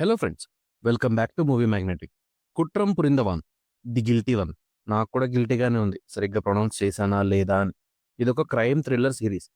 Hello friends, welcome back to movie magnetic. Kuttram Purindhavan, the guilty one. నాకు కూడా గిల్టీగానే ఉంది, సరిగ్గా ప్రొనౌన్స్ చేశానా లేదా అని. ఇదొక క్రైమ్ థ్రిల్లర్ సిరీస్.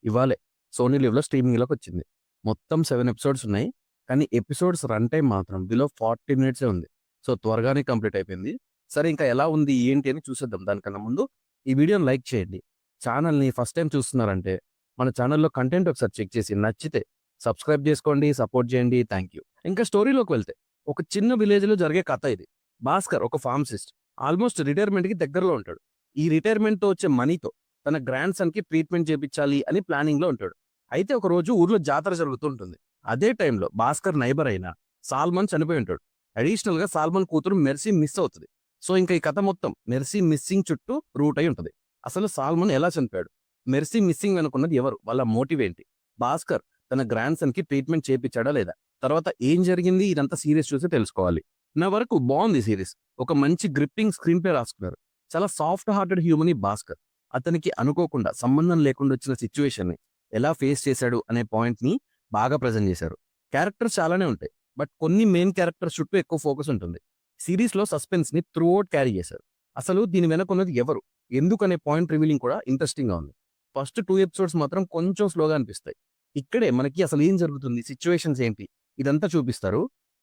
ఇవాళే సోనీ లివ్లో స్ట్రీమింగ్లోకి వచ్చింది. మొత్తం 7 ఎపిసోడ్స్ ఉన్నాయి, కానీ ఎపిసోడ్స్ రన్ టైం మాత్రం బిలో 40 మినిట్సే ఉంది. సో త్వరగానే కంప్లీట్ అయిపోయింది. సరే, ఇంకా ఎలా ఉంది ఏంటి అని చూసేద్దాం. దానికన్నా ముందు ఈ వీడియోని లైక్ చేయండి. ఛానల్ని ఫస్ట్ టైం చూస్తున్నారంటే మన ఛానల్లో కంటెంట్ ఒకసారి చెక్ చేసి నచ్చితే సబ్స్క్రైబ్ చేసుకోండి, సపోర్ట్ చేయండి. Thank you. ఇంకా స్టోరీలోకి వెళ్తే, ఒక చిన్న విలేజ్లో జరిగే కథ ఇది. భాస్కర్ ఒక ఫార్మసిస్ట్, ఆల్మోస్ట్ రిటైర్మెంట్కి దగ్గరలో ఉంటాడు. ఈ రిటైర్మెంట్తో వచ్చే మనీతో తన గ్రాండ్ సన్కి ట్రీట్మెంట్ చేయించాలి అని ప్లానింగ్లో ఉంటాడు. అయితే ఒక రోజు ఊర్లో జాతర జరుగుతుంటుంది. అదే టైంలో భాస్కర్ నైబర్ అయిన సాల్మన్ చనిపోయి ఉంటాడు. అడిషనల్గా సాల్మన్ కూతురు మెర్సీ మిస్ అవుతుంది. సో ఇంకా ఈ కథ మొత్తం మెర్సీ మిస్సింగ్ చుట్టూ రూట్ అయి ఉంటుంది. అసలు సాల్మన్ ఎలా చనిపోయాడు, మెర్సీ మిస్సింగ్ అనుకున్నది ఎవరు, వాళ్ళ మోటివ్ ఏంటి, భాస్కర్ తన గ్రాండ్ సన్కి ట్రీట్మెంట్ చేయించాడా లేదా, తర్వాత ఏం జరిగింది, ఇదంతా సీరియస్ చూసి తెలుసుకోవాలి. నా వరకు బాగుంది సిరీస్. ఒక మంచి గ్రిప్పింగ్ స్క్రీన్ ప్లే రాసుకున్నారు. చాలా సాఫ్ట్ హార్టెడ్ హ్యూమన్ ఈ భాస్కర్. అతనికి అనుకోకుండా సంబంధం లేకుండా వచ్చిన సిచ్యువేషన్ ని ఎలా ఫేస్ చేశాడు అనే పాయింట్ ని బాగా ప్రజెంట్ చేశారు. క్యారెక్టర్స్ చాలానే ఉంటాయి, బట్ కొన్ని మెయిన్ క్యారెక్టర్స్ చుట్టూ ఎక్కువ ఫోకస్ ఉంటుంది. సిరీస్ లో సస్పెన్స్ ని త్రూ అవుట్ క్యారీ చేశారు. అసలు దీని వెనకున్నది ఎవరు, ఎందుకు అనే పాయింట్ రివీలింగ్ కూడా ఇంట్రెస్టింగ్ గా ఉంది. ఫస్ట్ 2 ఎపిసోడ్స్ మాత్రం కొంచెం స్లోగా అనిపిస్తాయి. ఇక్కడే మనకి అసలు ఏం జరుగుతుంది, సిచ్యువేషన్స్ ఏంటి, ఇదంతా చూపిస్తారు.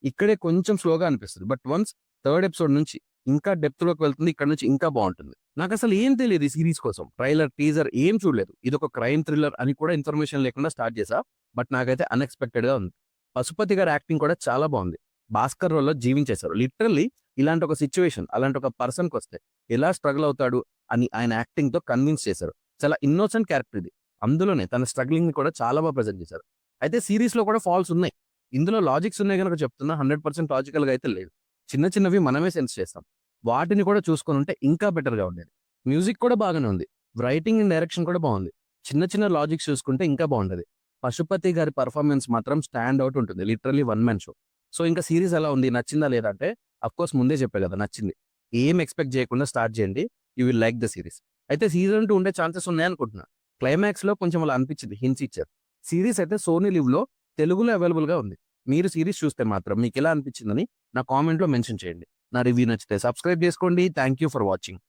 ఇక్కడే కొంచెం స్లోగా అనిపిస్తుంది, బట్ వన్స్ థర్డ్ ఎపిసోడ్ నుంచి ఇంకా డెప్త్ లోకి వెళ్తుంది. ఇక్కడ నుంచి ఇంకా బాగుంటుంది. నాకు అసలు ఏం తెలియదు ఈ సిరీస్ కోసం, ట్రైలర్ టీజర్ ఏం చూడలేదు. ఇది ఒక క్రైమ్ థ్రిల్లర్ అని కూడా ఇన్ఫర్మేషన్ లేకుండా స్టార్ట్ చేశా, బట్ నాకైతే అన్ఎక్స్పెక్టెడ్ గా ఉంది. పశుపతి గారి యాక్టింగ్ కూడా చాలా బాగుంది. భాస్కర్ రోల్లో జీవించేశారు. లిటరల్లీ ఇలాంటి ఒక సిచ్యువేషన్, అలాంటి ఒక పర్సన్కి వస్తే ఎలా స్ట్రగుల్ అవుతాడు అని ఆయన యాక్టింగ్ తో కన్విన్స్ చేశారు. చాలా ఇన్నోసెంట్ క్యారెక్టర్ ఇది. అందులోనే తన స్ట్రగ్లింగ్ ని కూడా చాలా బాగా ప్రజెంట్ చేశారు. అయితే సిరీస్ లో కూడా ఫాల్స్ ఉన్నాయి. ఇందులో లాజిక్స్ ఉన్నాయి కనుక చెప్తున్నా, 100% లాజికల్ గా అయితే లేదు. చిన్న చిన్నవి మనమే సెన్స్ చేస్తాం. వాటిని కూడా చూసుకొని ఉంటే ఇంకా బెటర్ గా ఉండేది. మ్యూజిక్ కూడా బాగానే ఉంది. రైటింగ్ అండ్ డైరెక్షన్ కూడా బాగుంది. చిన్న చిన్న లాజిక్స్ చూసుకుంటే ఇంకా బాగుంటది. పశుపతి గారి పర్ఫార్మెన్స్ మాత్రం స్టాండ్ అవుట్ ఉంటుంది. Literally one man show. So ఇంకా సిరీస్ ఎలా ఉంది, నచ్చిందా లేదా అంటే, అఫ్ కోర్స్ ముందే చెప్పే కదా, నచ్చింది. ఏం ఎక్స్పెక్ట్ చేయకుండా స్టార్ట్ చేయండి, you will like the series. అయితే సీజన్ 2 ఉండే ఛాన్సెస్ ఉన్నాయనుకుంటున్నా. క్లైమాక్స్ లో కొంచెం అలా అనిపించింది, హింట్స్ ఇచ్చారు. సిరీస్ అయితే సోనీ లివ్ లో తెలుగులో అవైలబుల్ గా ఉంది. మీరు సిరీస్ చూస్తే మాత్రం మీకు ఎలా అనిపించిందని నా కామెంట్ లో మెన్షన్ చేయండి. నా రివ్యూ నచ్చితే సబ్స్క్రైబ్ చేసుకోండి. Thank you for watching.